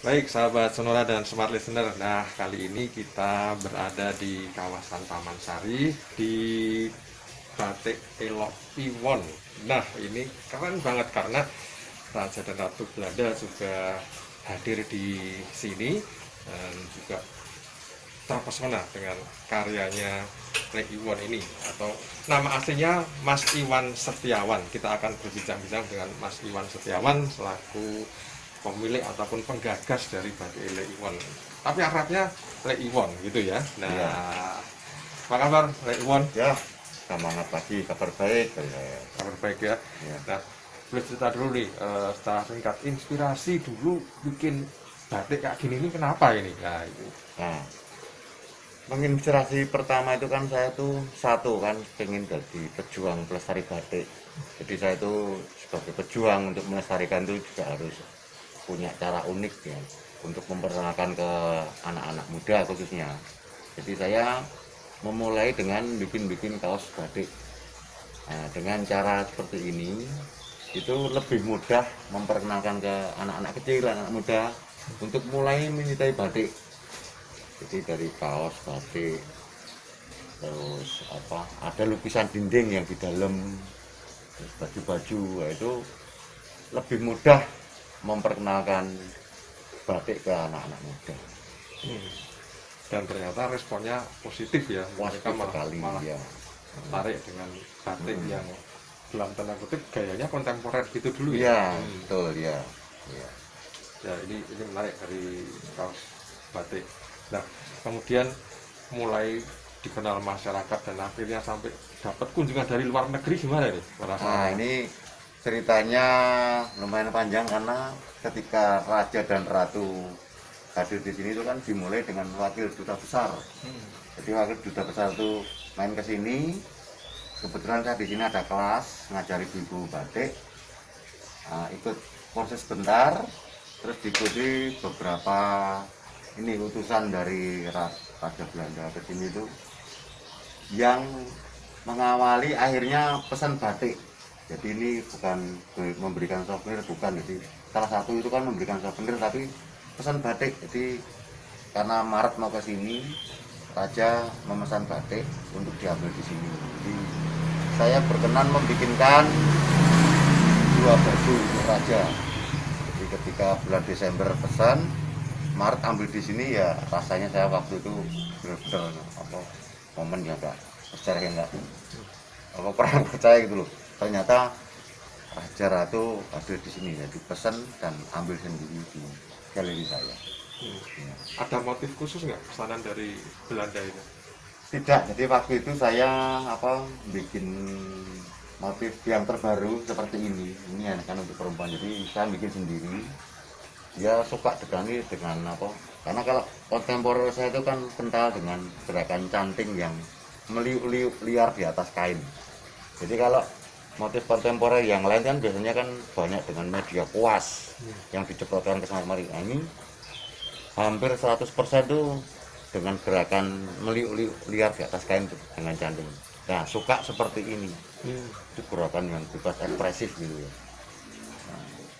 Baik, sahabat Sonora dan Smart Listener. Nah, kali ini kita berada di kawasan Taman Sari di Batik Elok Iwon. Nah, ini keren banget karena Raja dan Ratu Belanda juga hadir di sini dan juga terpesona dengan karyanya Lek Iwon ini, atau nama aslinya Mas Iwan Setiawan. Kita akan berbincang-bincang dengan Mas Iwan Setiawan selaku pemilik ataupun penggagas dari Batik Lek Iwon. Tapi akrabnya Lek Iwon gitu ya. Nah, Iya. apa kabar Lek Iwon? Ya, semangat pagi, kabar baik. Kabar baik ya. Ya. Nah, boleh cerita dulu nih, secara singkat, inspirasi dulu bikin batik kayak gini ini kenapa ini? Nah, itu. Nah, menginspirasi pertama itu kan saya tuh satu kan pengen jadi pejuang pelestari batik. Jadi saya itu sebagai pejuang untuk melestarikan itu juga harus punya cara unik ya untuk memperkenalkan ke anak-anak muda khususnya. Jadi saya memulai dengan bikin kaos batik. Nah, dengan cara seperti ini itu lebih mudah memperkenalkan ke anak-anak kecil, anak muda untuk mulai menyukai batik. Jadi dari kaos batik, terus ada lukisan dinding yang di dalam, terus baju-baju, itu lebih mudah memperkenalkan batik ke anak-anak muda. Dan ternyata responnya positif ya. Mereka Positif sekali malah ya. tertarik dengan batik yang dalam tanda kutip gayanya kontemporer gitu dulu Iya, ya. betul ya. Ya. Ya, ini menarik dari kaos batik. Nah, kemudian mulai dikenal masyarakat dan akhirnya sampai dapat kunjungan dari luar negeri, gimana nih? Nah, ini ceritanya lumayan panjang karena ketika Raja dan Ratu hadir di sini itu kan dimulai dengan wakil duta besar. Jadi wakil duta besar itu main ke sini. Kebetulan saya di sini ada kelas ngajari ibu batik. Nah, ikut proses bentar, terus diikuti beberapa ini utusan dari Raja Belanda ke sini itu yang mengawali akhirnya pesan batik. Jadi ini bukan memberikan souvenir, bukan. Jadi salah satu itu kan memberikan souvenir, tapi pesan batik. Jadi karena Maret mau ke sini, Raja memesan batik untuk diambil di sini. Jadi saya berkenan membikinkan 2 baju untuk Raja. Jadi ketika bulan Desember pesan, Maret ambil di sini, ya rasanya saya waktu itu benar-benar momen yang enggak percaya, enggak kurang percaya gitu loh. Ternyata Raja Ratu ada di sini ya, dipesan dan ambil sendiri di galeri saya. Ya. Ada motif khusus nggak pesanan dari Belanda itu? Tidak, jadi waktu itu saya bikin motif yang terbaru seperti ini. Ini kan untuk perempuan, jadi saya bikin sendiri. Dia suka dengan karena kalau kontemporer saya itu kan kental dengan gerakan canting yang meliuk-liuk liar di atas kain. Jadi kalau motif kontemporer yang lain kan biasanya kan banyak dengan media kuas yang diceplokkan ke sana kemari. Nah, ini hampir 100% tuh dengan gerakan meliuk-liuk liar di atas kain dengan canting. Nah, suka seperti ini. Itu gerakan yang bebas ekspresif gitu ya.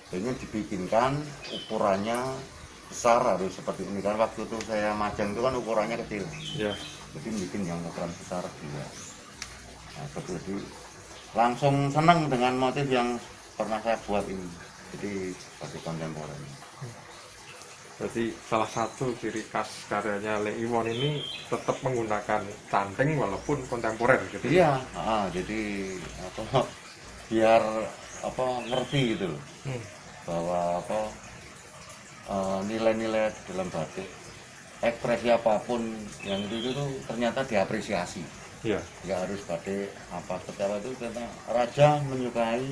Ini dibikinkan ukurannya besar, harus seperti ini kan. Waktu itu saya majang itu kan ukurannya kecil ya. Jadi bikin yang ukuran besar juga. Nah, jadi langsung senang dengan motif yang pernah saya buat ini. Jadi batik kontemporer. Jadi salah satu ciri khas karyanya Lek Iwon ini tetap menggunakan canting walaupun kontemporer gitu. Iya, jadi biar ngerti gitu loh. Bahwa nilai-nilai dalam batik, ekspresi apapun yang itu tuh ternyata diapresiasi. Iya. Ya harus batik seperti apa itu, karena Raja menyukai,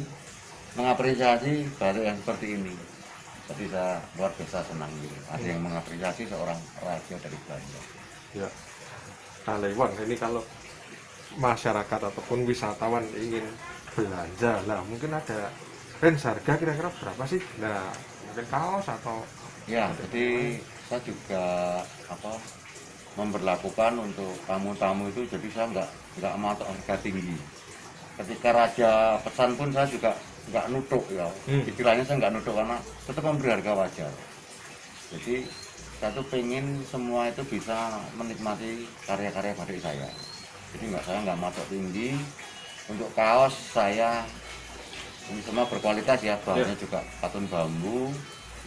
mengapresiasi batik yang seperti ini. Jadi saya luar biasa senang gitu. Ada yang mengapresiasi seorang raja dari Belanda. Ya. Nah, Lek Iwon, ini kalau masyarakat ataupun wisatawan ingin belanja lah, mungkin ada range harga kira-kira berapa sih? Nah, mungkin kaos atau Ya, jadi saya juga memberlakukan untuk tamu-tamu itu, jadi saya nggak matok harga tinggi. Ketika Raja pesan pun saya juga nggak nutuk ya. Istilahnya saya nggak nutuk karena tetap memberi harga wajar. Jadi saya tuh pengen semua itu bisa menikmati karya-karya batik saya. Jadi saya nggak matok tinggi. Untuk kaos saya ini semua berkualitas ya, bahannya juga katun bambu.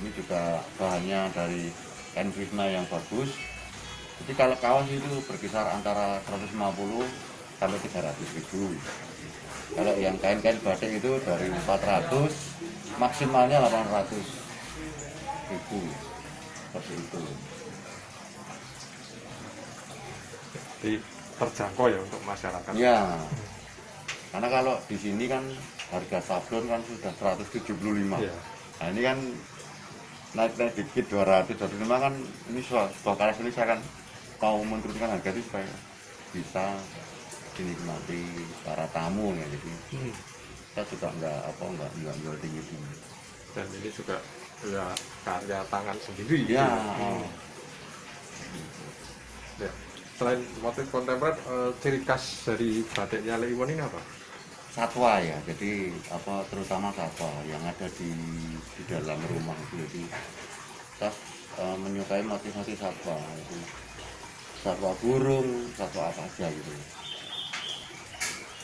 Ini juga bahannya dari kain Krishna yang bagus. Jadi kalau kaos itu berkisar antara 150 sampai 300 ribu. Kalau yang kain-kain batik itu dari 400, maksimalnya 800 ribu. Seperti itu. Jadi terjangkau ya untuk masyarakat. Ya, karena kalau di sini kan harga sablon kan sudah 175. Iya. Nah ini kan naik dikit 200 kan, ini sebuah karya seni saya kan mau menurunkan harga itu supaya bisa dinikmati para tamu ya. Jadi saya juga nggak jual tinggi. Dan ini juga ya karya tangan sendiri. Ya. Ya. Selain motif kontemporer, ciri khas dari batiknya Liwon ini apa? Satwa ya, jadi terutama satwa yang ada di dalam rumah itu. Jadi saya menyukai motif-motif satwa itu, satwa burung, satwa apa aja gitu.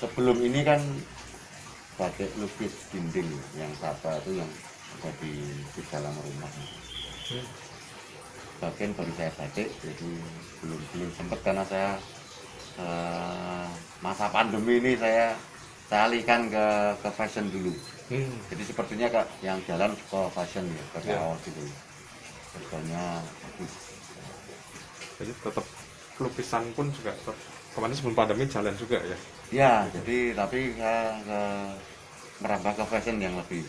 Sebelum ini kan batik lukis dinding yang satwa itu yang ada di dalam rumah. Bagian baru saya batik, jadi belum sempat karena saya masa pandemi ini saya alihkan ke fashion dulu. Jadi sepertinya Kak yang jalan ke fashion ya, ke kaos gitu. Harganya bagus. Jadi tetap lukisan pun juga tetap, kemarin sebelum pandemi jalan juga ya? Ya, jadi tapi saya merambah ke fashion yang lebih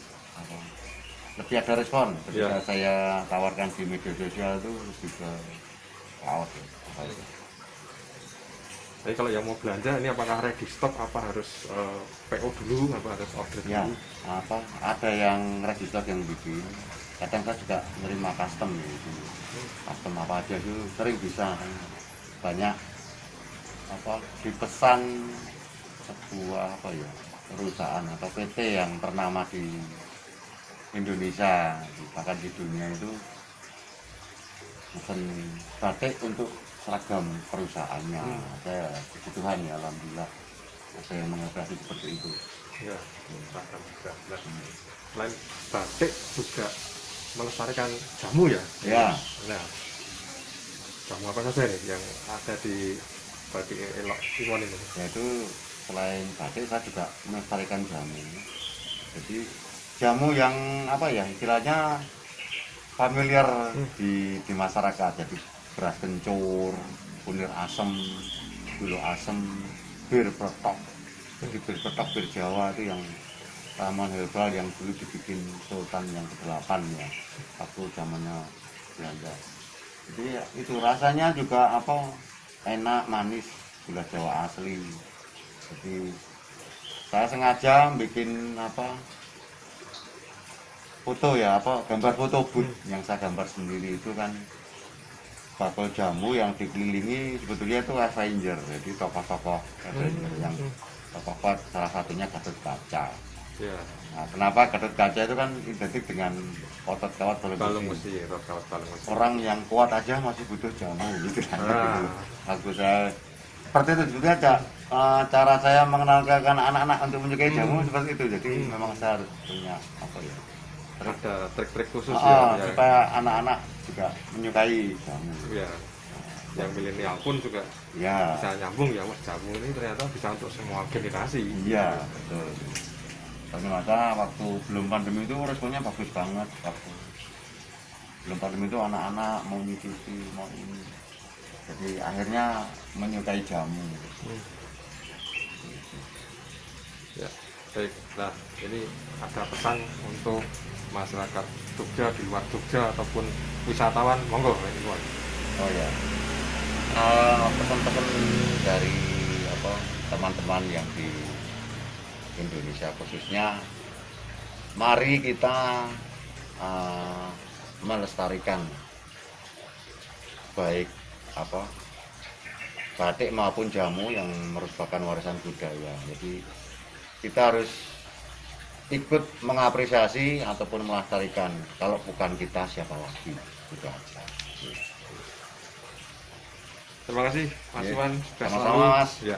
ada respon. Ketika saya tawarkan di media sosial itu lebih ke kaos ya. Jadi kalau yang mau belanja ini apakah ready stock, apa harus PO dulu, apa harus order dulu? Ya, ada yang ready stock yang bikin. Kadang saya juga menerima custom gitu. Custom apa aja itu sering bisa. Banyak dipesan sebuah perusahaan atau PT yang ternama di Indonesia, bahkan di dunia itu, pesan batik untuk seragam perusahaannya. Saya kebutuhan ya, alhamdulillah saya mengoperasi seperti itu. Ya, seragam juga. Selain batik juga melestarikan jamu ya? Ya. Nah, jamu apa saja nih yang ada di batik Elok Liwon ini? Yaitu selain batik saya juga melestarikan jamu. Jadi jamu yang istilahnya familiar di masyarakat. Jadi beras kencur, kunir asem, gula asem, bir petok. Jadi bir petok, bir Jawa itu yang ramuan herbal yang dulu dibikin Sultan yang ke-8 ya, waktu zamannya Belanda. Jadi itu rasanya juga enak, manis, gula Jawa asli. Jadi saya sengaja bikin foto ya, gambar foto booth yang saya gambar sendiri itu kan bakul jamu yang dikelilingi sebetulnya itu Avenger, jadi tokoh-tokoh Avenger yang tokoh salah satunya Gatot Kaca. Ya. Nah, kenapa Gatot Kaca itu kan identik dengan otot kawat balung besi. Orang yang kuat aja masih butuh jamu gitu kan. Aku saya seperti itu juga ada cara saya mengenalkan anak-anak untuk menyukai jamu seperti itu. Jadi memang saya harus punya ada trik-trik khusus supaya anak-anak juga menyukai jamu. Ya. Yang milenial pun juga bisa nyambung ya, wah jamu ini ternyata bisa untuk semua generasi. Iya, betul. Ternyata waktu belum pandemi itu responnya bagus banget. Waktu belum pandemi itu anak-anak mau nyicipi, mau ini. Jadi akhirnya menyukai jamu. Ya, baik. Nah, ini ada pesan untuk masyarakat Jogja, di luar Jogja ataupun wisatawan, monggo ini. Oh ya, pesan-pesan dari teman-teman yang di Indonesia khususnya, mari kita melestarikan baik batik maupun jamu yang merupakan warisan budaya. Jadi kita harus ikut mengapresiasi ataupun melestarikan. Kalau bukan kita siapa lagi, gitu aja. Terima kasih Mas Ya. Iwan sudah Sama-sama, selalu Mas. ya.